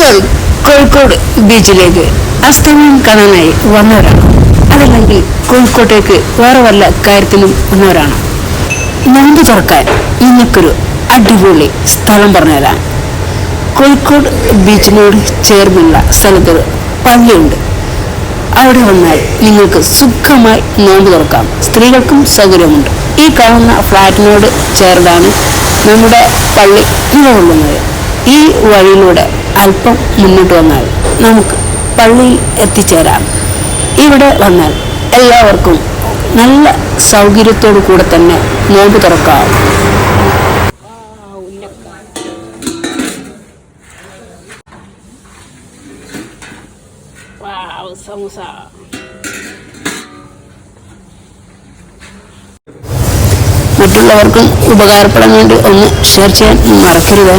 നിങ്ങൾ കോഴിക്കോട് ബീച്ചിലേക്ക് അസ്തമയം കാണാനായി വന്നവരാണ്, അതല്ലെങ്കിൽ കോഴിക്കോട്ടേക്ക് വേറെ വല്ല കാര്യത്തിനും വന്നവരാണ്? നോമ്പ് തുറക്കാൻ നിങ്ങൾക്കൊരു അടിപൊളി സ്ഥലം പറഞ്ഞുതരാം. കോഴിക്കോട് ബീച്ചിനോട് ചേർന്നുള്ള സ്ഥലത്തൊരു പള്ളിയുണ്ട്. അവിടെ വന്നാൽ നിങ്ങൾക്ക് സുഖമായി നോമ്പ് തുറക്കാം. സ്ത്രീകൾക്കും സൗകര്യമുണ്ട്. ഈ കാണുന്ന ഫ്ലാറ്റിനോട് ചേർന്നാണ് നമ്മുടെ പള്ളി നിലകൊള്ളുന്നത്. ഈ വഴിയിലൂടെ അല്പം മുന്നോട്ട് വന്നാൽ നമുക്ക് പള്ളിയിൽ എത്തിച്ചേരാം. ഇവിടെ വന്നാൽ എല്ലാവർക്കും നല്ല സൗകര്യത്തോടു കൂടെ തന്നെ നോമ്പ് തുറക്കാം. സമൂസ മറ്റുള്ളവർക്കും ഉപകാരപ്പെടാൻ വേണ്ടി ഒന്ന് ഷെയർ ചെയ്യാൻ മറക്കരുത്.